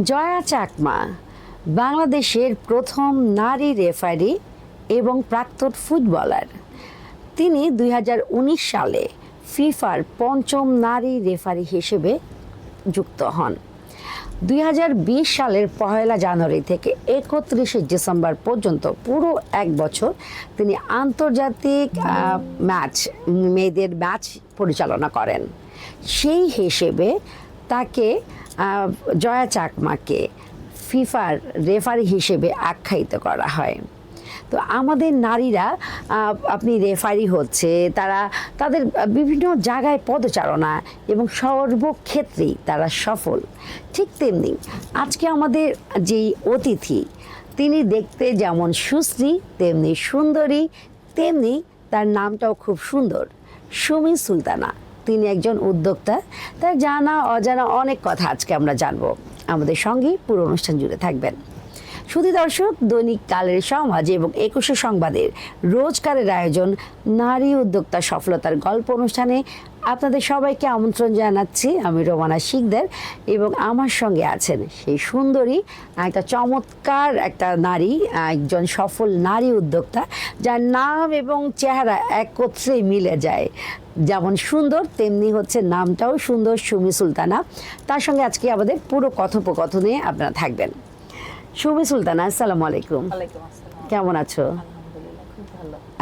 জয়া চাকমা বাংলাদেশের প্রথম নারী রেফারি এবং প্রাক্তন ফুটবলার। তিনি ২০১৯ সালে ফিফার পঞ্চম নারী রেফারি হিসেবে যুক্ত হন। ২০২০ সালের ১ জানুয়ারি থেকে ৩১ ডিসেম্বর পর্যন্ত পুরো এক বছর তিনি আন্তর্জাতিক মেয়েদের ম্যাচ পরিচালনা করেন। সেই হিসেবে তাকে জয়া চাকমাকে ফিফার রেফারি হিসেবে আখ্যায়িত করা হয়। তো আমাদের নারীরা আপনি রেফারি হচ্ছে, তাদের বিভিন্ন জায়গায় পদচারণা এবং সর্বক্ষেত্রেই তারা সফল। ঠিক তেমনি আজকে আমাদের যেই অতিথি, তিনি দেখতে যেমন সুশ্রী তেমনি সুন্দরী, তেমনি তার নামটাও খুব সুন্দর, সুমি সুলতানা। তিনি একজন উদ্যোক্তা। তার জানা অজানা অনেক কথা আজকে আমরা জানবো। আমাদের সঙ্গে পুরো অনুষ্ঠান জুড়ে থাকবেন। শুধু দর্শক, দৈনিক কালের সমাজ এবং ২১ সংবাদের রোজকারের আয়োজন নারী উদ্যোক্তা সফলতার গল্প অনুষ্ঠানে আপনাদের সবাইকে আমন্ত্রণ জানাচ্ছি। আমি রোমানা শিকদার এবং আমার সঙ্গে আছেন সেই সুন্দরী, একটা চমৎকার একটা নারী, একজন সফল নারী উদ্যোক্তা যার নাম এবং চেহারা একত্রে মিলে যায়। যেমন সুন্দর তেমনি হচ্ছে নামটাও সুন্দর, সুমি সুলতানা। তার সঙ্গে আজকে আমাদের পুরো কথোপকথনে আপনারা থাকবেন। সুমি সুলতানা, আসসালামু আলাইকুম। কেমন আছো?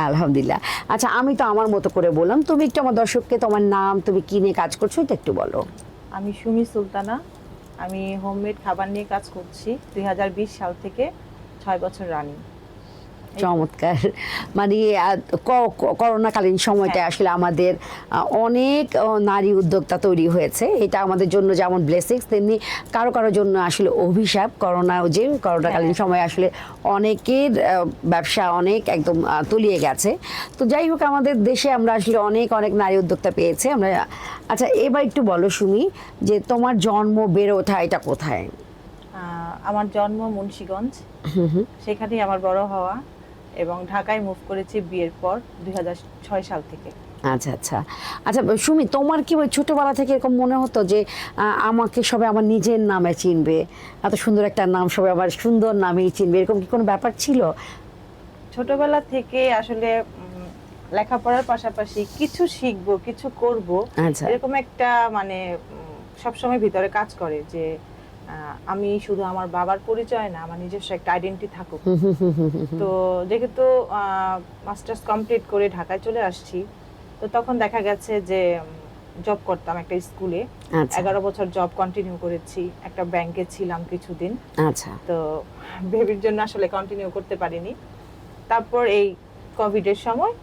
আলহামদুলিল্লাহ। আচ্ছা, আমি তো আমার মতো করে বললাম, তুমি একটু আমার দর্শককে তোমার নাম, তুমি কি নিয়ে কাজ করছো এটা একটু বলো। আমি সুমি সুলতানা, আমি হোমমেড খাবার নিয়ে কাজ করছি ২০২০ সাল থেকে ৬ বছর রানিং। চমৎকার। মানে করোনাকালীন সময়টা আসলে আমাদের অনেক নারী উদ্যোক্তা তৈরি হয়েছে। এটা আমাদের জন্য যেমন ব্লেসিংস, তেমনি কারো কারোর জন্য আসলে অভিশাপ। করোনাকালীন সময় আসলে অনেকের ব্যবসা অনেক একদম তলিয়ে গেছে। তো যাই হোক, আমাদের দেশে আমরা আসলে অনেক নারী উদ্যোক্তা পেয়েছে আমরা। আচ্ছা, এবার একটু বলো সুমি, যে তোমার জন্ম বেড়ে ওঠা এটা কোথায়? আমার জন্ম মুন্সিগঞ্জ, সেখানেই আমার বড় হওয়া, এবং ঢাকায় মুভ করেছি বিয়ের পর ২০০৬ সাল থেকে। আচ্ছা আচ্ছা আচ্ছা সুমি, তোমার কি ওই ছোটবেলা থেকে এরকম মনে হতো যে আমাকে সবাই আমার নিজের নামে চিনবে, এত সুন্দর একটা নাম, সবাই আবার সুন্দর নামেই চিনবে, এরকম কি কোনো ব্যাপার ছিল? ছোটবেলা থেকে আসলে লেখাপড়ার পাশাপাশি কিছু শিখবো, কিছু করব, এরকম একটা মানে সবসময় ভিতরে কাজ করে যে আমি শুধু আমার বাবার পরিচয় না, আমার নিজস্ব একটা আইডেন্টিটি থাকুক। তো যেহেতু মাস্টার্স কমপ্লিট করে ঢাকায় চলে আসছি, তো তখন দেখা গেছে যে জব করতাম একটা স্কুলে। ১১ বছর জব কন্টিনিউ করেছি, একটা ব্যাংকে ছিলাম কিছুদিন। আচ্ছা। তো বেবির জন্য আসলে কন্টিনিউ করতে পারিনি। তারপর এই কোভিডের সময়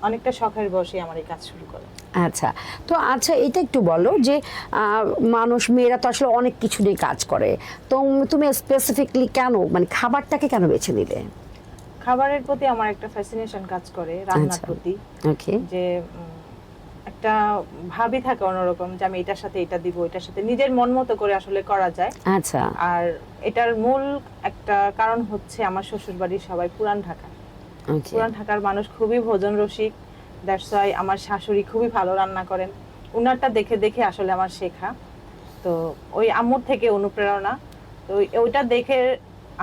অনেকটা শখের বসে আমার এই কাজ শুরু করে। আচ্ছা, তো আচ্ছা এটা একটু বলো যে মেয়েরা তো আসলে অনেক কিছু নিয়ে কাজ করে, তো তুমি স্পেসিফিকলি কেন মানে খাবারটাকে কেন বেছে নিলে? খাবারের প্রতি আমার একটা ফ্যাসিনেশন কাজ করে, রান্নার প্রতি। ওকে। যে একটা ভাবি থাকে অন্যরকম যে আমি এটার সাথে এটা দিব, এটার সাথে নিজের মন মতো করে আসলে করা যায়। আচ্ছা। আর এটার মূল একটা কারণ হচ্ছে আমার শ্বশুর বাড়ির সবাই পুরান ঢাকা। পুরান ঢাকার মানুষ খুবই ভোজন রসিক। দ্যাটস ওয়াই আমার শাশুড়ি খুবই ভালো রান্না করেন, উনারটা দেখে দেখে আসলে আমার শেখা। তো ওই আম্মুর থেকে অনুপ্রেরণা, তো ওইটা দেখে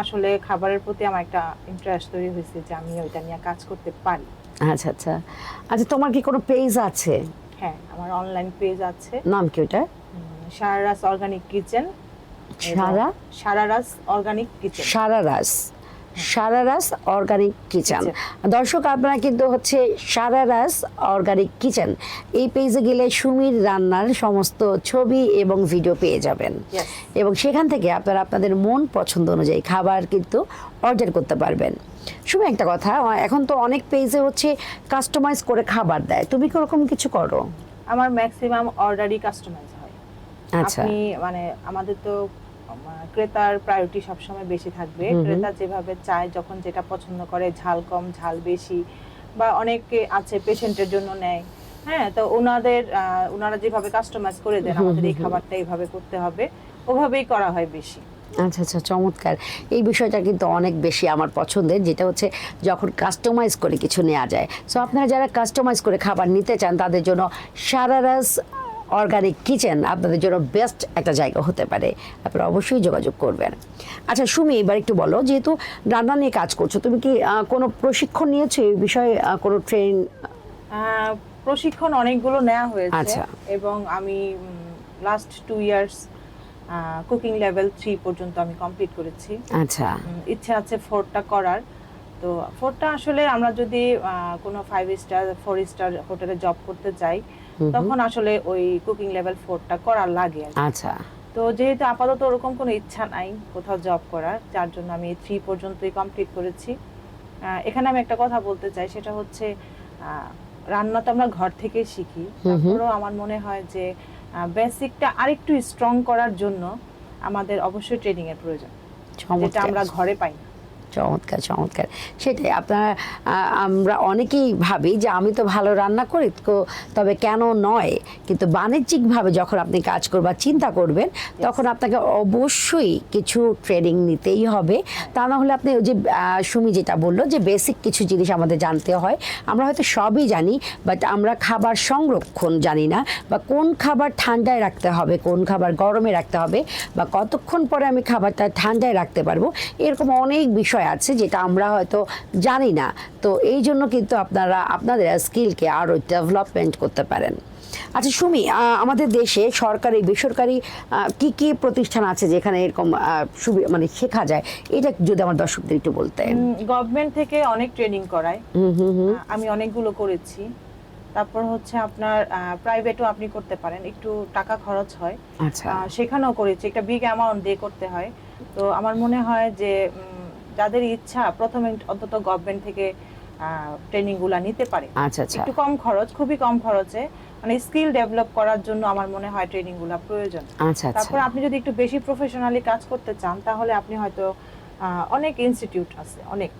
আসলে খাবারের প্রতি আমার একটা ইন্টারেস্ট তৈরি হয়েছে যে আমি ওইটা নিয়ে কাজ করতে পারি। আচ্ছা আচ্ছা আচ্ছা, তোমার কি কোনো পেজ আছে? হ্যাঁ, আমার অনলাইন পেজ আছে। নাম কি ওটা? সারারাস অর্গানিক কিচেন। সারারাস অর্গানিক কিচেন। সারারাস অর্গানিক কিচেন। দর্শক, আপনারা কিন্তু হচ্ছে সারারাস অর্গানিক কিচেন এই পেজে গেলে সুমির রান্নার সমস্ত ছবি এবং ভিডিও পেয়ে যাবেন, এবং সেখান থেকে আপনারা আপনাদের মন পছন্দ অনুযায়ী খাবার কিন্তু অর্ডার করতে পারবেন। সুমি, একটা কথা, এখন তো অনেক পেজে হচ্ছে কাস্টমাইজ করে খাবার দেয়, তুমি কি ওরকম কিছু করো? আমার ম্যাক্সিমাম অর্ডারই কাস্টমাইজ হয়। আচ্ছা। আপনি মানে আমাদের তো ক্রেতার প্রায়োরিটি সবসময় বেশি থাকবে। ক্রেতা যেভাবে চায়, যখন যেটা পছন্দ করে, ঝাল কম ঝাল বেশি, বা অনেকে আছে পেশেন্টের জন্য নেয়, হ্যাঁ, তো ওনারা যেভাবে কাস্টমাইজ করে দেন আমাদের এই খাবারটা এইভাবে করতে হবে, ওভাবেই করা হয় বেশি। আচ্ছা আচ্ছা, চমৎকার। এই বিষয়টা কিন্তু অনেক বেশি আমার পছন্দের, যেটা হচ্ছে যখন কাস্টমাইজ করে কিছু নেওয়া যায়। সো আপনারা যারা কাস্টমাইজ করে খাবার নিতে চান তাদের জন্য সারারাস অর্গানিক কিচেন আপনাদের জন্য বেস্ট একটা জায়গা হতে পারে, আপনারা অবশ্যই যোগাযোগ করবেন। আচ্ছা সুমি, এবার একটু বলো, যেহেতু রান্না নিয়ে কাজ করছো, তুমি কি কোনো প্রশিক্ষণ নিয়েছো এই বিষয়ে, কোনো ট্রেন? প্রশিক্ষণ অনেকগুলো নেওয়া হয়েছে। আচ্ছা। এবং আমি লাস্ট 2 ইয়ার্স কুকিং লেভেল 3 পর্যন্ত আমি কমপ্লিট করেছি। আচ্ছা। ইচ্ছা আছে 4টা করার। তো 4টা আসলে আমরা যদি কোনো 5 স্টার 4 স্টার হোটেলে জব করতে যাই তখন আসলে ওই কুকিং লেভেল 4টা করা লাগে। আচ্ছা। তো যেহেতু আপাতত ওরকম কোনো ইচ্ছা নাই কোথাও জব করার, যার জন্য আমি 3 পর্যন্তই কমপ্লিট করেছি। এখানে আমি একটা কথা বলতে চাই, সেটা হচ্ছে রান্না তো আমরা ঘর থেকেই শিখি, তারপরেও আমার মনে হয় যে বেসিকটা আরেকটু স্ট্রং করার জন্য আমাদের অবশ্যই ট্রেনিং এর প্রয়োজন, যেটা আমরা ঘরে পাই না। চমৎকার চমৎকার। সেটাই, আপনারা আমরা অনেকেই ভাবি যে আমি তো ভালো রান্না করি, তবে কেন নয়, কিন্তু বাণিজ্যিকভাবে যখন আপনি কাজ করবার চিন্তা করবেন তখন আপনাকে অবশ্যই কিছু ট্রেনিং নিতেই হবে। তা না হলে আপনি ওই যে সুমি যেটা বললো যে বেসিক কিছু জিনিস আমাদের জানতে হয়। আমরা হয়তো সবই জানি, বাট আমরা খাবার সংরক্ষণ জানি না, বা কোন খাবার ঠান্ডায় রাখতে হবে, কোন খাবার গরমে রাখতে হবে, বা কতক্ষণ পরে আমি খাবারটা ঠান্ডায় রাখতে পারবো, এরকম অনেক বিষয় আছে যেটা আমরা হয়তো জানি না। তো এই জন্য কিন্তু আপনারা আপনাদের স্কিলকে আরো ডেভেলপমেন্ট করতে পারেন। আচ্ছা সুমি, আমাদের দেশে সরকারি বেসরকারি কি কি প্রতিষ্ঠান আছে যেখানে এরকম মানে শেখা যায়, এটা যদি আমার দর্শকদের একটু বলতেন। গভর্নমেন্ট থেকে অনেক ট্রেনিং করায়, আমি অনেকগুলো করেছি। তারপর হচ্ছে আপনার প্রাইভেটও আপনি করতে পারেন, একটু টাকা খরচ হয়। আচ্ছা। সেখানেও করেছি, একটা বিগ অ্যামাউন্ট দিয়ে করতে হয়। তো আমার মনে হয় যে যাদের ইচ্ছা প্রথমে অন্তত গভর্নমেন্ট থেকে ট্রেনিং গুলা নিতে পারে। আচ্ছা আচ্ছা। একটু কম খরচ, খুবই কম খরচে, মানে স্কিল ডেভেলপ করার জন্য আমার মনে হয় ট্রেনিং গুলা প্রয়োজন। আচ্ছা আচ্ছা। তারপর আপনি যদি একটু বেশি প্রফেশনালি কাজ করতে চান তাহলে আপনি হয়তো অনেক ইনস্টিটিউট আছে, অনেক।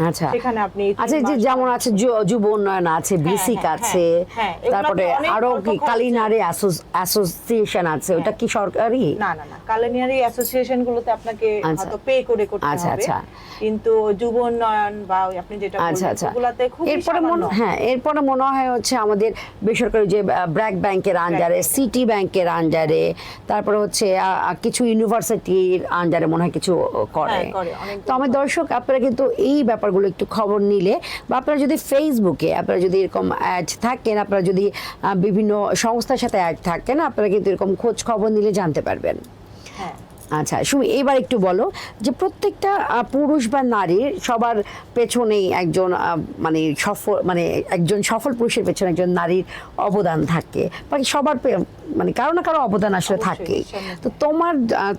আচ্ছা। সেখানে আপনি আচ্ছা, যে যেমন আছে যুব উন্নয়ন আছে, বিসিক আছে, তারপরে আরো কি কালিনারি অ্যাসোসিয়েশন আছে, ওটা কি সরকারি? না না না, কালিনারি অ্যাসোসিয়েশন গুলোতে আপনাকে হয়তো পে করে করতে হবে। আচ্ছা। কিন্তু যুব উন্নয়ন বা আপনি যেটা বলছেন ওগুলাতে খুব এরপরে মনে হয় হচ্ছে আমাদের বেসরকারি যে ব্র্যাক ব্যাংকের আন্ডারে, সিটি ব্যাংকের আন্ডারে, তারপরে হচ্ছে কিছু ইউনিভার্সিটির আন্ডারে মনে হয় কিছু করে। তো আমার দর্শক, আপনারা কিন্তু এই ব্যাপারগুলো একটু খবর নিলে, বা আপনারা যদি ফেসবুকে আপনারা যদি এরকম অ্যাড থাকেন, আপনারা যদি বিভিন্ন সংস্থার সাথে অ্যাড থাকেন, আপনারা কিন্তু এরকম খোঁজ খবর নিলে জানতে পারবেন। আচ্ছা সুমি, এবার একটু বলো যে প্রত্যেকটা পুরুষ বা নারীর সবার পেছনেই একজন একজন সফল পুরুষের পেছনে একজন নারীর অবদান থাকে, বাকি সবার মানে কারো না কারো অবদান আসলে থাকে। তো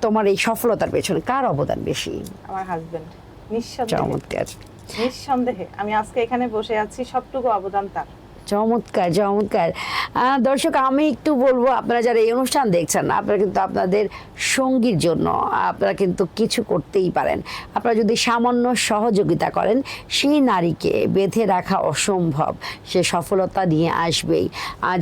তোমার এই সফলতার পেছনে কার অবদান বেশি? আমার হাজবেন্ড, নিঃসন্দেহে। চমৎকার। নিঃসন্দেহে আমি আজকে এখানে বসে আছি, সবটুকু অবদান তার। চমৎকার চমৎকার। দর্শক, আমি একটু বলবো, আপনারা যারা এই অনুষ্ঠান দেখছেন, আপনারা কিন্তু আপনাদের সঙ্গীর জন্য আপনারা কিন্তু কিছু করতেই পারেন। আপনারা যদি সামান্য সহযোগিতা করেন, সেই নারীকে বেঁধে রাখা অসম্ভব, সে সফলতা নিয়ে আসবেই।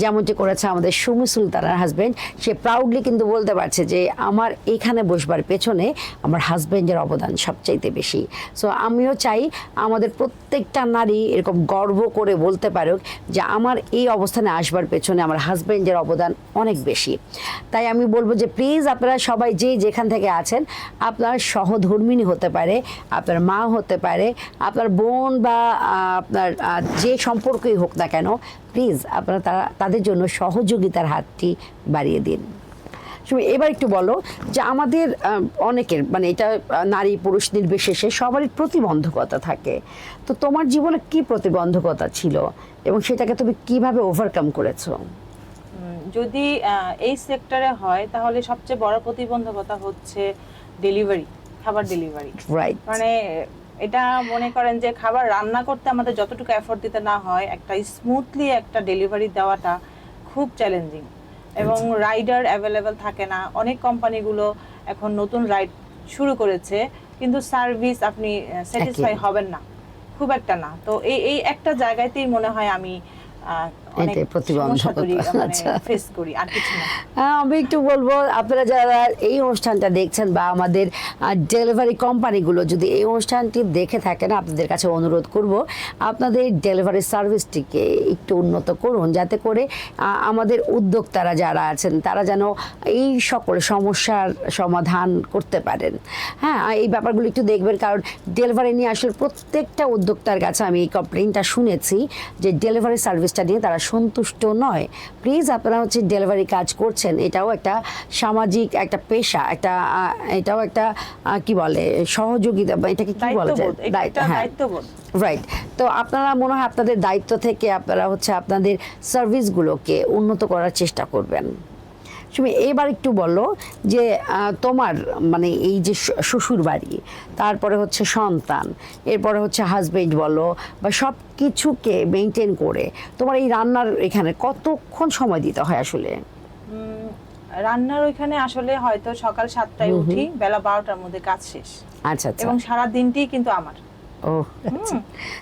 যেমনটি করেছে আমাদের সুমি সুলতানার হাজব্যান্ড, সে প্রাউডলি কিন্তু বলতে পারছে যে আমার এখানে বসবার পেছনে আমার হাজব্যান্ডের অবদান সবচাইতে বেশি। সো আমিও চাই আমাদের প্রত্যেকটা নারী এরকম গর্ব করে বলতে পারুক যে আমার এই অবস্থানে আসবার পেছনে আমার হাজব্যান্ডের অবদান অনেক বেশি। তাই আমি বলবো যে প্লিজ আপনারা সবাই যেখান থেকে আছেন, আপনার সহধর্মিণী হতে পারে, আপনার মা হতে পারে, আপনার বোন, বা আপনার যে সম্পর্কই হোক না কেন, প্লিজ আপনারা তাদের জন্য সহযোগিতার হাতটি বাড়িয়ে দিন। এবার একটু বলো যে আমাদের অনেকের, মানে এটা নারী পুরুষ নির্বিশেষে সবারই প্রতিবন্ধকতা থাকে। তো তোমার জীবনে কি প্রতিবন্ধকতা ছিল এবং সেটাকে তুমি কিভাবে ওভারকাম করেছো? যদি এই সেক্টরে হয় তাহলে সবচেয়ে বড় প্রতিবন্ধকতা হচ্ছে ডেলিভারি, খাবার ডেলিভারি। রাইট। মানে এটা মনে করেন যে খাবার রান্না করতে আমাদের যতটুকু এফোর্ট দিতে না হয়, একটা স্মুথলি একটা ডেলিভারি দেওয়াটা খুব চ্যালেঞ্জিং। এবং রাইডার অ্যাভেলেবেল থাকে না। অনেক কোম্পানিগুলো এখন নতুন রাইড শুরু করেছে, কিন্তু সার্ভিস আপনি স্যাটিসফাই হবেন না, খুব একটা না। তো এই একটা জায়গাতেই মনে হয় আমি অনেক এটাই প্রতিবন্ধকতা। আচ্ছা, ফেস করি, আর কিছু না। আমি একটু বলবো, আপনারা যারা এই অনুষ্ঠানটা দেখছেন বা আমাদের ডেলিভারি কোম্পানিগুলো যদি এই অনুষ্ঠানটি দেখে থাকেন, আপনাদের কাছে অনুরোধ করব আপনাদের ডেলিভারি সার্ভিসটিকে একটু উন্নত করুন, যাতে করে আমাদের উদ্যোক্তারা যারা আছেন তারা যেন এই সকল সমস্যার সমাধান করতে পারেন। হ্যাঁ, এই ব্যাপারগুলো একটু দেখবেন, কারণ ডেলিভারি নিয়ে আসলে প্রত্যেকটা উদ্যোক্তার কাছে আমি এই কমপ্লেইনটা শুনেছি যে ডেলিভারি সার্ভিসটা নিয়ে তারা সন্তুষ্ট নয়। প্লিজ আপনারা হচ্ছে ডেলিভারি কাজ করছেন, এটাও একটা সামাজিক একটা পেশা, এটাও একটা কি বলে সহযোগিতা, বা এটাকে কি বলা যায়, দায়িত্ববোধ। রাইট। তো আপনারা মনে হয় আপনাদের দায়িত্ব থেকে আপনারা হচ্ছে আপনাদের সার্ভিসগুলোকে উন্নত করার চেষ্টা করবেন। তুমি এবার একটু বলো যে তোমার মানে এই যে শ্বশুর বাড়ি, তারপরে হচ্ছে সন্তান, এরপরে হচ্ছে হাজবেন্ড বলো, বা সব কিছুকে মেনটেন করে তোমার এই রান্নার এখানে কতক্ষণ সময় দিতে হয় আসলে? রান্নার ওইখানে আসলে হয়তো সকাল 7টায় উঠি, বেলা 12টার মধ্যে কাজ শেষ। আচ্ছা আচ্ছা। এবং সারা দিনটি কিন্তু আমার। ও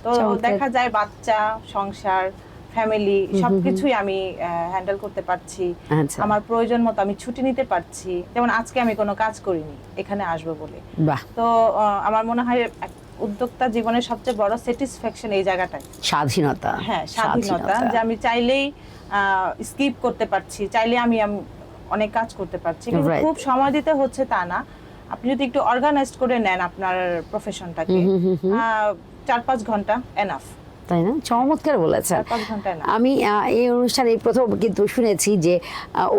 তো দেখা যায় বাচ্চা, সংসার, ফ্যামিলি সবকিছুই আমি হ্যান্ডেল করতে পারছি। আমার প্রয়োজন মতো আমি ছুটি নিতে পারছি। যেমন আজকে আমি কোনো কাজ করিনি এখানে আসবো বলে। তো আমার মনে হয় উদ্যোক্তা জীবনের সবচেয়ে বড় স্যাটিসফ্যাকশন এই জায়গাটায়, স্বাধীনতা। হ্যাঁ, স্বাধীনতা, যে আমি চাইলেই স্কিপ করতে পারছি, চাইলে আমি অনেক কাজ করতে পারছি। কিন্তু খুব সময় দিতে হচ্ছে তা না। আপনি যদি একটু অর্গানাইজড করে নেন আপনার প্রফেশনটাকে, 4-5 ঘন্টা এনাফ। তাই না? চমৎকার বলেছেন। আমি এই অনুষ্ঠানে প্রথম কিন্তু শুনেছি যে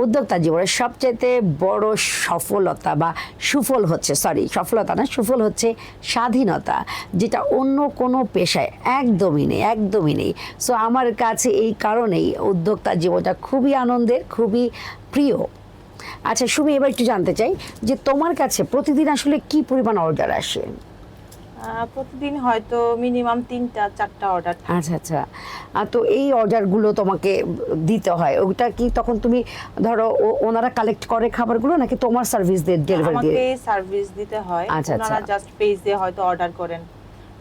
উদ্যোক্তা জীবনের সবচেয়ে বড় সফলতা বা সুফল হচ্ছে, সফলতা না, সুফল হচ্ছে স্বাধীনতা, যেটা অন্য কোনো পেশায় একদমই নেই। সো আমার কাছে এই কারণেই উদ্যোক্তা জীবনটা খুবই আনন্দের, খুবই প্রিয়। আচ্ছা সুমি, এবার একটু জানতে চাই যে তোমার কাছে প্রতিদিন আসলে কি পরিমাণ অর্ডার আসে? প্রতিদিন হয়তো মিনিমাম 3-4টা অর্ডার। আচ্ছা আচ্ছা। তো এই অর্ডারগুলো তোমাকে দিতে হয়, ওটা কি তখন তুমি ধরো ওনারা কালেক্ট করে খাবারগুলো, নাকি তোমার সার্ভিস দিয়ে ডেলিভারি দিয়ে? আমাকে সার্ভিস দিতে হয়। ওনারা জাস্ট পেজ দিয়ে হয়তো অর্ডার করেন,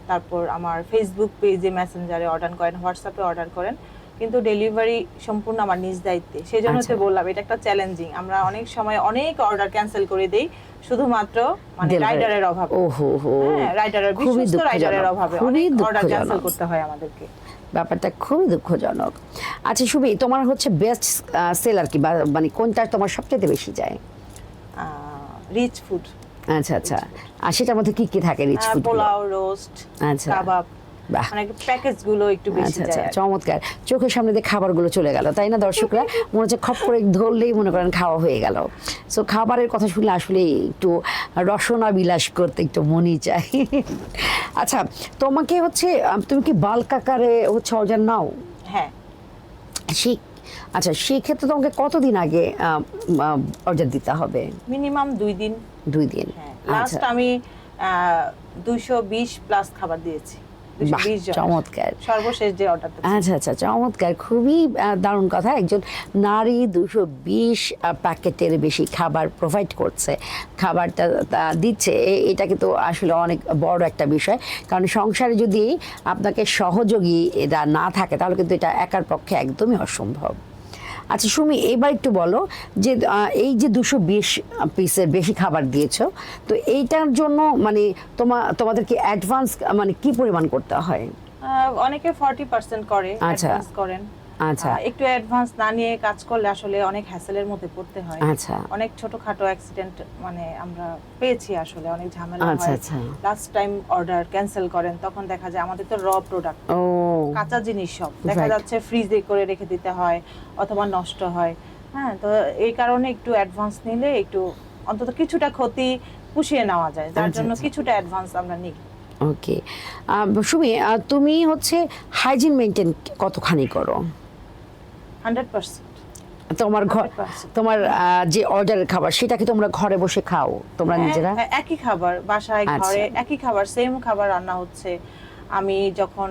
তারপর আমার ফেসবুক পেজে, মেসেঞ্জারে অর্ডার করেন, হোয়াটসঅ্যাপে অর্ডার করেন, কিন্তু ডেলিভারি সম্পূর্ণ আমার নিজ দায়িত্বে। সেই জন্য তো বললাম এটা একটা চ্যালেঞ্জিং। আমরা অনেক সময় অনেক অর্ডার ক্যান্সেল করে দেই শুধুমাত্র মানে রাইডারের অভাবে। হ্যাঁ, রাইডারের বিশ্বস্ত রাইডারের অভাবে অনেক অর্ডার ক্যান্সেল করতে হয় আমাদেরকে। ব্যাপারটা খুবই দুঃখজনক। আচ্ছা সুমি, তোমার হচ্ছে বেস্ট সেলার কি, মানে কোনটা তোমার সবচেয়ে বেশি যায়? Rich food. আচ্ছা আচ্ছা। আর সেটার মধ্যে কি কি থাকে rich food? Pulao, roast, kebab, মানে প্যাকেজগুলো একটু বেশি যায়। আচ্ছা, চমৎকার। চোখের সামনে দিয়ে খাবারগুলো চলে গেল, তাই না? দর্শকরা মনে হচ্ছে খপ করে ধরলেই মনে করেন খাওয়া হয়ে গেল। সো খাবারের কথা শুনলে আসলে একটু রসনা বিলাস করতে একটু মনই চাই। আচ্ছা, তোমাকে হচ্ছে তুমি কি বাল্ক আকারে হচ্ছে অর্ডার নাও? হ্যাঁ। আচ্ছা, সেই ক্ষেত্রে তোমাকে কতদিন আগে অর্ডার দিতে হবে? মিনিমাম 2 দিন। 2 দিন। লাস্ট আমি 220 প্লাস খাবার দিয়েছি। চমৎকার, সর্বশেষ যে অর্ডারটা। আচ্ছা আচ্ছা, চমৎকার, খুবই দারুণ কথা। একজন নারী 220 প্যাকেটের বেশি খাবার প্রোভাইড করছে, খাবারটা দিচ্ছে, এটা কিন্তু আসলে অনেক বড় একটা বিষয়। কারণ সংসারে যদি আপনাকে সহযোগী এরা না থাকে তাহলে কিন্তু এটা একার পক্ষে একদমই অসম্ভব। আচ্ছা সুমি, এবার একটু বলো যে এই যে 220 পিসের বেশি খাবার দিয়েছো, তো এইটার জন্য মানে তোমাদেরকে অ্যাডভান্স মানে কি পরিমাণ করতে হয়? অনেকে 40% করে, অ্যাডভান্স করেন। আচ্ছা, একটু অ্যাডভান্স না নিয়ে কাজ করলে আসলে অনেক হ্যাসেলের মধ্যে পড়তে হয়। আচ্ছা, অনেক ছোটখাটো অ্যাক্সিডেন্ট মানে আমরা পেয়েছি, আসলে অনেক ঝামেলা হয়। আচ্ছা, লাস্ট টাইম অর্ডার ক্যান্সেল করেন, তখন দেখা যায় আমাদের তো র প্রোডাক্ট, কাঁচা জিনিস সব দেখা যাচ্ছে ফ্রিজে করে রেখে দিতে হয় অথবা নষ্ট হয়। হ্যাঁ, তো এই কারণে একটু অ্যাডভান্স নিলে একটু অন্তত কিছুটা ক্ষতি পুষিয়ে নেওয়া যায়, যার জন্য কিছুটা অ্যাডভান্স আমরা নিই। ওকে সুমি, তুমি হচ্ছে হাইজিন মেইনটেইন কতখানি করো? 100%। তোমার যে অর্ডারের খাবার সেটা কি তোমরা ঘরে বসে খাও তোমরা নিজেরা? একই খাবার বাসায়, ঘরে একই খাবার, সেম খাবার রান্না হচ্ছে। আমি যখন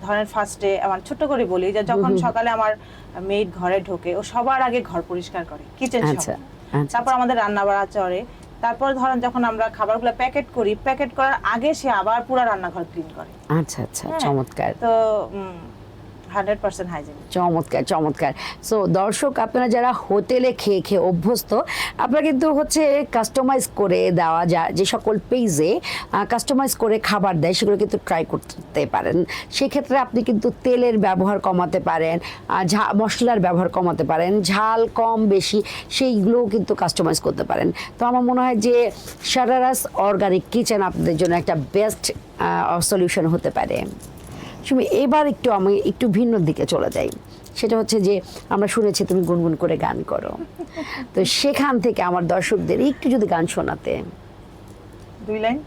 ধরেন ফার্স্টে আমার ছোট করে বলি যে যখন সকালে আমার মেড ঘরে ঢোকে, ও সবার আগে ঘর পরিষ্কার করে, কিচেন সব, তারপর আমাদের রান্না বাড়া চড়ে, তারপর ধরেন যখন আমরা খাবারগুলো প্যাকেট করি, প্যাকেট করার আগে সে আবার পুরো রান্নাঘর ক্লিন করে। আচ্ছা আচ্ছা, চমৎকার। তো 100% হাইজিনিক। চমৎকার চমৎকার। সো দর্শক, আপনারা যারা হোটেলে খেয়ে খেয়ে অভ্যস্ত, আপনারা কিন্তু হচ্ছে কাস্টমাইজ করে দেওয়া যে সকল পেজে কাস্টমাইজ করে খাবার দেয় সেগুলো কিন্তু ট্রাই করতে পারেন। সেক্ষেত্রে আপনি কিন্তু তেলের ব্যবহার কমাতে পারেন, মশলার ব্যবহার কমাতে পারেন, ঝাল কম বেশি সেইগুলোও কিন্তু কাস্টমাইজ করতে পারেন। তো আমার মনে হয় যে শারারাস অর্গানিক কিচেন আপনাদের জন্য একটা বেস্ট সলিউশন হতে পারে। এবার আমি একটু ভিন্ন দিকে চলে যাই। সেটা হচ্ছে যে আমরা শুনেছি তুমি গুনগুন করে গান করো, তো সেখান থেকে আমার দর্শকদের একটু যদি গান শোনাতে। 2 লাইন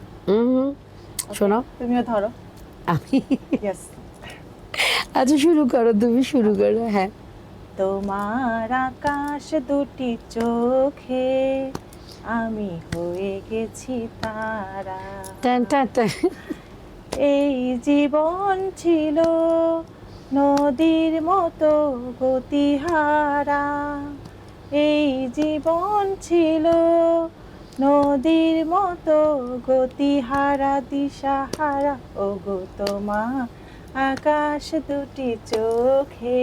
শোনাও। তুমিও ধরো। আমি ইয়েস। আচ্ছা শুরু করো, তুমি শুরু করো। হ্যাঁ। তোমার আকাশ দুটি চোখে আমি হয়ে গেছি তারা, টান টান টান। এই জীবন ছিল নদীর মতো গতিহারা, এই জীবন ছিল নদীর মতো গতিহারা দিশাহারা, ওগো তোমার আকাশ দুটি চোখে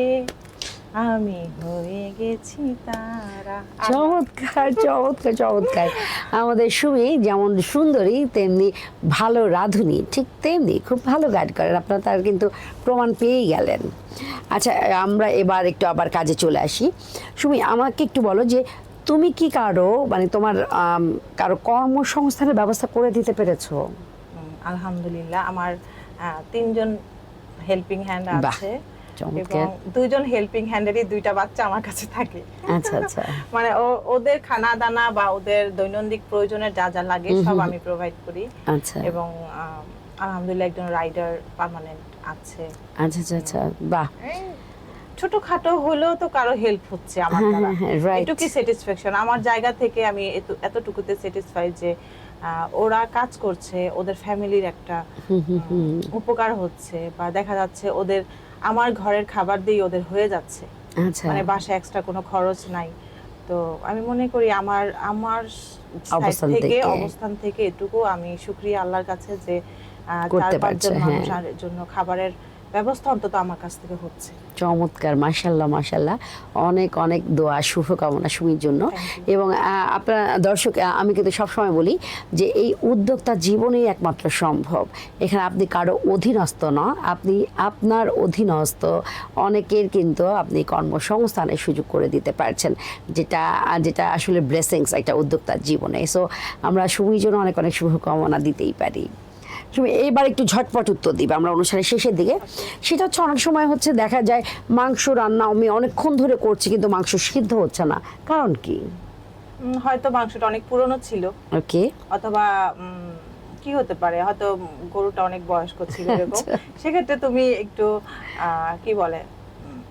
আমি হয়ে গেছি তারা। চমৎকার চমৎকার চমৎকার। আমাদের সুমি যেমন সুন্দরী তেমনি ভালো রাঁধুনি, ঠিক তেমনি খুব ভালো গাইড করেন আপনারা, তার কিন্তু প্রমাণ পেয়েই গেলেন। আচ্ছা, আমরা এবার একটু আবার কাজে চলে আসি। সুমি, আমাকে একটু বলো যে তুমি কি মানে তোমার কারো কর্মসংস্থানের ব্যবস্থা করে দিতে পেরেছো? আলহামদুলিল্লাহ, আমার 3 জন হেল্পিং হ্যান্ড আছে চমৎকার। এবং 2 জন হেল্পিং হ্যান্ডেরই 2টা বাচ্চা আমার কাছে থাকে। আচ্ছা আচ্ছা। মানে ওদের খানা দানা বা ওদের দৈনন্দিন প্রয়োজনের যা যা লাগে সব আমি প্রোভাইড করি। আচ্ছা। এবং আলহামদুলিল্লাহ একজন রাইডার পার্মানেন্ট আছে। আচ্ছা আচ্ছা আচ্ছা, বাহ। ছোটখাটো হলেও তো কারো হেল্প হচ্ছে আমার দ্বারা, এটুকুই স্যাটিসফ্যাকশন। আমার জায়গা থেকে আমি এতটুকুতে স্যাটিসফাইড যে ওরা কাজ করছে, ওদের ফ্যামিলির একটা উপকার হচ্ছে, বা দেখা যাচ্ছে ওদের আমার ঘরের খাবার দিয়ে ওদের হয়ে যাচ্ছে। আচ্ছা। মানে বাসায় এক্সট্রা কোনো খরচ নাই। তো আমি মনে করি আমার অবস্থান থেকে এটুকু আমি শুকরিয়া আল্লাহর কাছে যে 4-5 জন মানুষের জন্য খাবারের ব্যবস্থা অন্তত আমার কাছ থেকে হচ্ছে। চমৎকার, মাশাআল্লাহ মাশাআল্লাহ। অনেক অনেক দোয়া শুভকামনা সুমির জন্য। এবং আপনার দর্শক, আমি কিন্তু সবসময় বলি যে এই উদ্যোক্তা জীবনেই একমাত্র সম্ভব। এখানে আপনি কারো অধীনস্থ না, আপনি আপনার অধীনস্থ অনেকের কিন্তু আপনি কর্মসংস্থানের সুযোগ করে দিতে পারছেন, যেটা আসলে ব্লেসিংস একটা উদ্যোক্তার জীবনে। সো আমরা সুমির জন্য অনেক অনেক শুভকামনা দিতেই পারি। এবার একটু ঝটপট উত্তর দিবে আমরা অনুষ্ঠানের শেষের দিকে। সেটা হচ্ছে অনেক সময় হচ্ছে দেখা যায় মাংস রান্না আমি অনেকক্ষণ ধরে করছি কিন্তু মাংস সিদ্ধ হচ্ছে না, কারণ কি? হয়তো মাংসটা অনেক পুরনো ছিল, ওকে, অথবা কি হতে পারে, হয়তো গরুটা অনেক বয়স্ক ছিল এরকম। সেক্ষেত্রে তুমি একটু কি বলে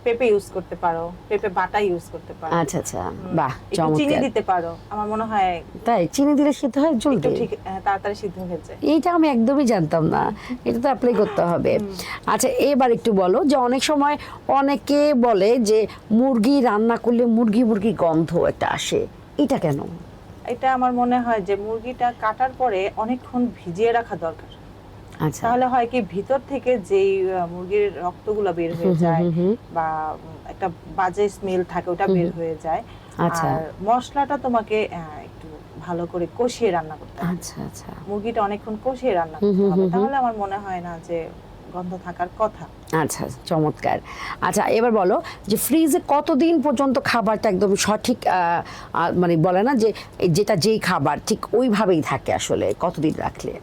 পেঁপে ইউজ করতে পারো, পেঁপে বাটা ইউজ করতে পারো। আচ্ছা আচ্ছা, বাহ, চমৎকার। চিনি দিতে পারো, আমার মনে হয়। তাই চিনি দিলে সিদ্ধ হয় জলদি? ঠিক, তাড়াতাড়ি সিদ্ধ হয়ে যায়। এইটা আমি একদমই জানতাম না, এটা তো অ্যাপ্লাই করতে হবে। আচ্ছা, এবার একটু বলো যে অনেক সময় অনেকে বলে যে মুরগি রান্না করলে মুরগি গন্ধ একটা আসে, এটা কেন? এটা আমার মনে হয় যে মুরগিটা কাটার পরে অনেকক্ষণ ভিজিয়ে রাখা দরকার। আচ্ছা। তাহলে হয় কি, ভিতর থেকে যেই মুরগির রক্তগুলো বের হয়ে যায় বা একটা বাজে স্মেল থাকে ওটা বের হয়ে যায়। আচ্ছা। আর মশলাটা তোমাকে একটু ভালো করে কষিয়ে রান্না করতে হবে। আচ্ছা আচ্ছা। মুরগিটা অনেকক্ষণ কষিয়ে রান্না করতে হবে, তাহলে আমার মনে হয় না যে গন্ধ থাকার কথা। আচ্ছা, চমৎকার। আচ্ছা, এবার বলো যে ফ্রিজে কতদিন পর্যন্ত খাবারটা একদম সঠিক মানে বলে না যে যেই খাবার ঠিক ওইভাবেই থাকে, আসলে কতদিন রাখলে?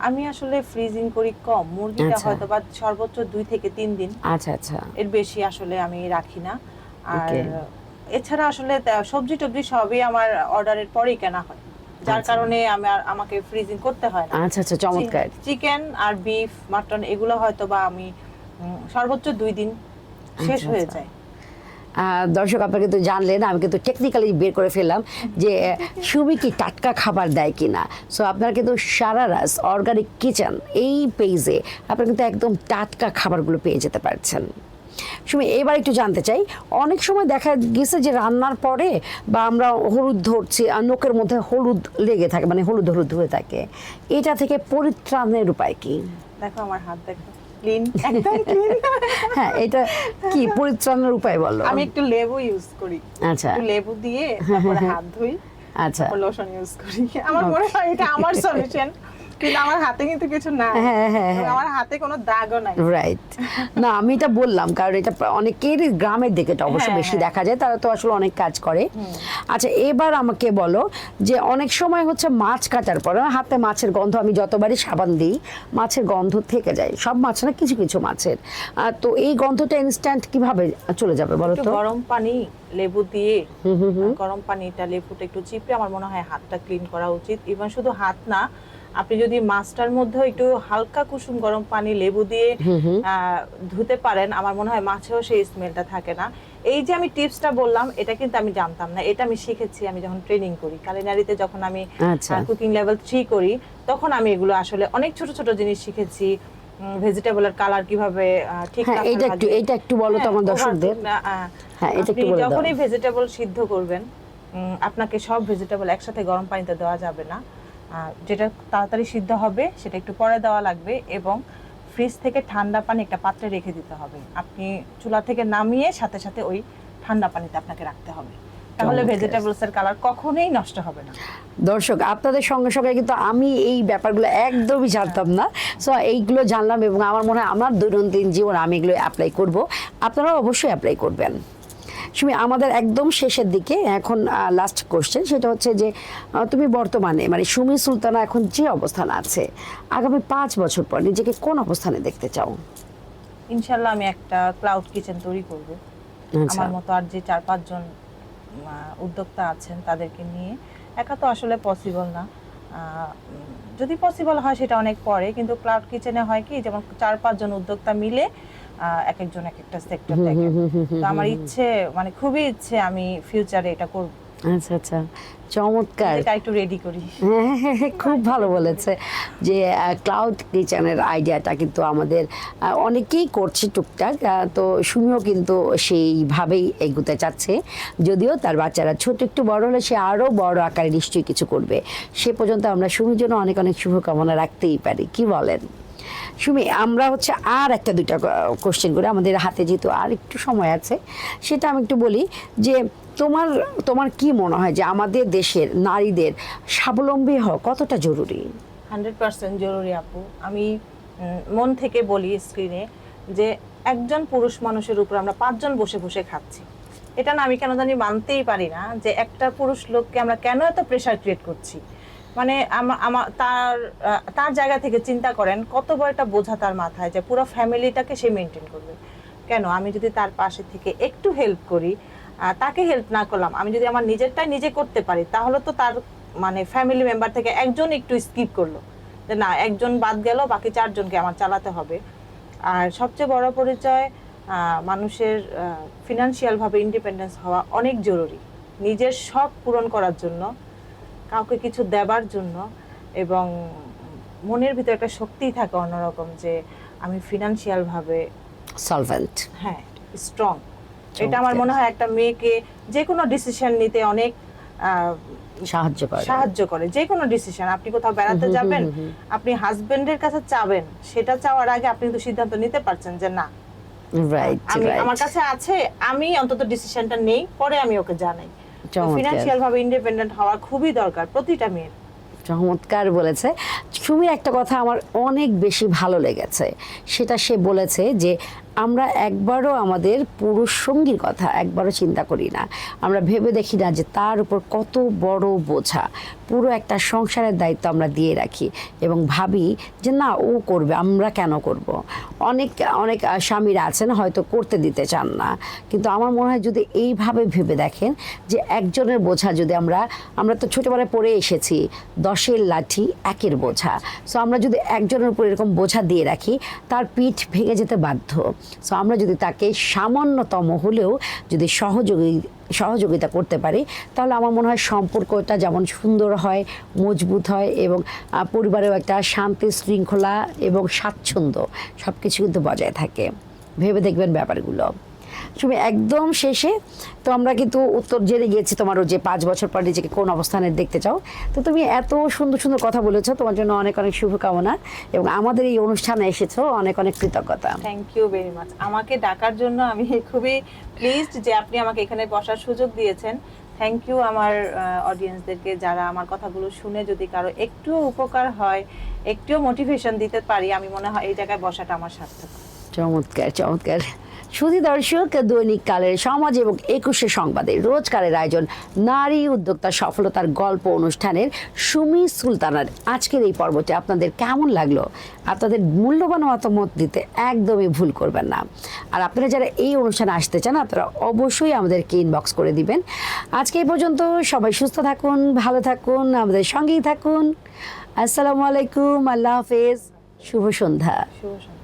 আমি আসলে ফ্রিজিং করি কম, মুরগিটা হয়তো বা সর্বোচ্চ 2 থেকে 3 দিন। আচ্ছা আচ্ছা, এর বেশি আসলে আমি রাখি না। আর এছাড়া আসলে সবজি টবজি সবই আমার অর্ডারের পরেই কেনা হয়, যার কারণে আমাকে ফ্রিজিং করতে হয় না। আচ্ছা আচ্ছা, চমৎকার। চিকেন আর বিফ, মাটন এগুলো হয়তো বা আমি সর্বোচ্চ 2 দিন শেষ হয়ে যায়। দর্শক, আপনারা কিন্তু জানলেন, আমি কিন্তু টেকনিক্যালি বের করে ফেললাম যে সুমি কি টাটকা খাবার দেয় কিনা। সো আপনারা কিন্তু শারারাস অর্গানিক কিচেন এই পেজে আপনারা কিন্তু একদম টাটকা খাবারগুলো পেয়ে যেতে পারছেন। সুমি, এবার একটু জানতে চাই, অনেক সময় দেখা গেছে যে রান্নার পরে বা আমরা হলুদ ধরছি আর নোকের মধ্যে হলুদ লেগে থাকে, মানে হলুদ হয়ে থাকে, এটা থেকে পরিত্রাণের উপায় কি? দেখো আমার হাত, দেখো ক্লিন, একদম ক্লিন। হ্যাঁ, এটা কি পরিত্রাণের উপায় বলো? আমি একটু লেবু ইউজ করি। আচ্ছা, একটু লেবু দিয়ে তারপরে হাত ধুই, আচ্ছা, তারপর লোশন ইউজ করি। আমার মনে হয় এটা আমার সলিউশন, কিন্তু আমার হাতে কিন্তু কিছু নাই। আমার হাতে কোনো দাগও নাই। রাইট। না, আমি এটা বললাম কারণ এটা অনেকেরই গ্রামের দিকে এটা অবশ্য বেশি দেখা যায়, তারা তো আসলে অনেক কাজ করে। আচ্ছা, এবার আমাকে বলো যে অনেক সময় হচ্ছে মাছ কাটার পর হাতে মাছের গন্ধ, আমি যতবারই সাবান দিই মাছের গন্ধ থেকে যায়, সব মাছ না, কিছু কিছু মাছের। তো এই গন্ধটা ইনস্ট্যান্ট কিভাবে চলে যাবে বলো তো? গরম পানি লেবু দিয়ে, গরম পানিটা লেবুটা একটু চিপে আমার মনে হয় হাতটা ক্লিন করা উচিত। ইভেন শুধু হাত না, আপনি যদি মাছটার মধ্যে একটু হালকা কুসুম গরম পানি লেবু দিয়ে ধুতে পারেন, আমার মনে হয় মাছেও সেই স্মেলটা থাকে না। এই যে আমি টিপসটা বললাম, এটা কিন্তু আমি জানতাম না, এটা আমি শিখেছি আমি যখন ট্রেনিং করি কালিনারিতে, যখন আমি কুকিং লেভেল 3 করি, তখন আমি এগুলো আসলে অনেক ছোট ছোট জিনিস শিখেছি। ভেজিটেবলের কালার কিভাবে ঠিকঠাক, এটা একটু বলো তো আমার দর্শকদের। হ্যাঁ, এটা একটু বলো। যখনই ভেজিটেবল সিদ্ধ করবেন, আপনাকে সব ভেজিটেবল একসাথে গরম পানিতে দেওয়া যাবে না। যেটা তাড়াতাড়ি সিদ্ধ হবে সেটা একটু পরে দেওয়া লাগবে, এবং ফ্রিজ থেকে ঠান্ডা পানি একটা পাত্রে রেখে দিতে হবে। আপনি চুলা থেকে নামিয়ে সাথে সাথে ওই ঠান্ডা পানিতে আপনাকে রাখতে হবে, তাহলে ভেজিটেবলসের কালার কখনোই নষ্ট হবে না। দর্শক, আপনাদের সঙ্গে সঙ্গে কিন্তু আমি এই ব্যাপারগুলো একদমই জানতাম না, সো এইগুলো জানলাম এবং আমার মনে হয় আমার দৈনন্দিন জীবন আমি এগুলো অ্যাপ্লাই করব, আপনারাও অবশ্যই অ্যাপ্লাই করবেন। সুমি, আমাদের একদম শেষের দিকে এখন লাস্ট কোশ্চেন, সেটা হচ্ছে যে তুমি বর্তমানে মানে সুমি সুলতানা এখন যে অবস্থান আছে, আগামী 5 বছর পর নিজেকে কোন অবস্থানে দেখতে চাও? ইনশাআল্লাহ আমি একটা ক্লাউড কিচেন তৈরি করব। আমার মতো আর যে 4-5 জন উদ্যোক্তা আছেন তাদেরকে নিয়ে। একা তো আসলে পসিবল না, যদি পসিবল হয় সেটা অনেক পরে, কিন্তু ক্লাউড কিচেনে হয় কি, যেমন 4-5 জন উদ্যোক্তা মিলে এক একজন এক একটা সেক্টর দেখে। তো আমার ইচ্ছে, মানে খুবই ইচ্ছে আমি ফিউচারে এটা করব। আচ্ছা আচ্ছা, চমৎকার, এটা একটু রেডি করি। খুব ভালো বলেছে যে ক্লাউড কিচেনের আইডিয়াটা কিন্তু আমাদের অনেকেই করছে টুকটাক, তো সুমিও কিন্তু সেইভাবেই এগোতে চাচ্ছে, যদিও তার বাচ্চারা ছোট একটু বড় হলে সে আরও বড় আকারে নিশ্চয়ই কিছু করবে। সে পর্যন্ত আমরা সুমির জন্য অনেক অনেক শুভকামনা রাখতেই পারি, কি বলেন? সুমি, আমরা হচ্ছে আর একটা দুইটা কোশ্চেন করে, আমাদের হাতে যেহেতু আর একটু সময় আছে, সেটা আমি একটু বলি যে তোমার কি মনে হয় যে আমাদের দেশের নারীদের স্বাবলম্বী হওয়া কতটা জরুরি? 100% জরুরি আপু। আমি মন থেকে বলি স্ক্রিনে যে একজন পুরুষ মানুষের উপর আমরা 5 জন বসে বসে খাচ্ছি। এটা না আমি কেন জানি মানতেই পারি না যে একটা পুরুষ লোককে আমরা কেন এত প্রেশার ক্রিয়েট করছি। মানে তার জায়গা থেকে চিন্তা করেন কত বড় একটা বোঝা তার মাথায়, যে পুরো ফ্যামিলিটাকে সে মেনটেন করবে। কেন আমি যদি তার পাশে থেকে একটু হেল্প করি, তাকে হেল্প না করলাম, আমি যদি আমার নিজেরটাই নিজে করতে পারি, তাহলে তো তার মানে ফ্যামিলি মেম্বার থেকে একজন একটু স্কিপ করলো, যে না একজন বাদ গেল, বাকি 4 জনকে আমার চালাতে হবে। আর সবচেয়ে বড় পরিচয়, মানুষের ফিনান্সিয়াল ভাবে ইন্ডিপেন্ডেন্স হওয়া অনেক জরুরি, নিজের শখ পূরণ করার জন্য, কাউকে কিছু দেবার জন্য, এবং মনের ভিতরে একটা শক্তি থাকে অন্যরকম যে আমি ফিনান্সিয়াল ভাবে সলভেন্ট, হ্যাঁ স্ট্রং। এটা আমার মনে হয় একটা মেয়েকে যে কোনো ডিসিশন নিতে অনেক সাহায্য করে। যে কোনো ডিসিশন, আপনি কোথাও বেড়াতে যাবেন, আপনি হাজবেন্ডের কাছে চাবেন, সেটা চাওয়ার আগে আপনি কিন্তু সিদ্ধান্ত নিতে পারছেন যে না, আমার কাছে আছে, আমি অন্তত ডিসিশনটা নেই, পরে আমি ওকে জানাই। ফিনান্সিয়াল ভাবে ইন্ডিপেন্ডেন্ট হওয়া খুবই দরকার প্রতিটা মেয়ের। চমৎকার বলেছে সুমির। একটা কথা আমার অনেক বেশি ভালো লেগেছে, সেটা সে বলেছে যে আমরা একবারও আমাদের পুরুষ সঙ্গীর কথা একবারও চিন্তা করি না, আমরা ভেবে দেখি না যে তার উপর কত বড় বোঝা, পুরো একটা সংসারের দায়িত্ব আমরা দিয়ে রাখি এবং ভাবি যে না ও করবে, আমরা কেন করব। অনেক অনেক স্বামীরা আছেন হয়তো করতে দিতে চান না, কিন্তু আমার মনে হয় যদি এইভাবে ভেবে দেখেন যে একজনের বোঝা যদি আমরা তো ছোটোবেলায় পড়ে এসেছি 10-এর লাঠি 1-এর বোঝা, সো আমরা যদি একজনের উপর এরকম বোঝা দিয়ে রাখি তার পিঠ ভেঙে যেতে বাধ্য। সো আমরা যদি তাকে সামান্যতম হলেও যদি সহযোগিতা করতে পারি, তাহলে আমার মনে হয় সম্পর্কটা যেমন সুন্দর হয়, মজবুত হয়, এবং পরিবারেও একটা শান্তি, শৃঙ্খলা এবং স্বাচ্ছন্দ্য সব কিছু কিন্তু বজায় থাকে। ভেবে দেখবেন ব্যাপারগুলো। তুমি একদম শেষে তো আমরা কিন্তু উত্তর জেনে গিয়েছি তোমারও যে 5 বছর পর নিজেকে কোন অবস্থানে দেখতে চাও। তো তুমি এত সুন্দর সুন্দর কথা বলেছো, তোমার জন্য অনেক অনেক শুভকামনা এবং আমাদের এই অনুষ্ঠানে এসেছো, অনেক অনেক কৃতজ্ঞতা। Thank you very much. আমাকে ডাকার জন্য আমি খুবই প্লিজড যে আপনি আমাকে এখানে বসার সুযোগ দিয়েছেন। থ্যাংক ইউ আমার অডিয়েন্সদেরকে, যারা আমার কথাগুলো শুনে যদি কারো একটুও উপকার হয়, একটুও মোটিভেশন দিতে পারি, আমি মনে হয় এই জায়গায় বসাটা আমার সার্থক। চমৎকার চমৎকার। সুধী দর্শক, দৈনিক কালের সমাজ এবং 21শে সংবাদে রোজকারের আয়োজন নারী উদ্যোক্তা সফলতার গল্প অনুষ্ঠানের সুমি সুলতানার আজকের এই পর্বটি আপনাদের কেমন লাগলো? আপনাদের মূল্যবান মতামত দিতে একদমই ভুল করবেন না। আর আপনারা যারা এই অনুষ্ঠানে আসতে চান আপনারা অবশ্যই আমাদেরকে ইনবক্স করে দিবেন। আজকে এই পর্যন্ত, সবাই সুস্থ থাকুন, ভালো থাকুন, আমাদের সঙ্গেই থাকুন। আসসালামু আলাইকুম, আল্লাহ হাফেজ, শুভ সন্ধ্যা। শুভ সন্ধ্যা।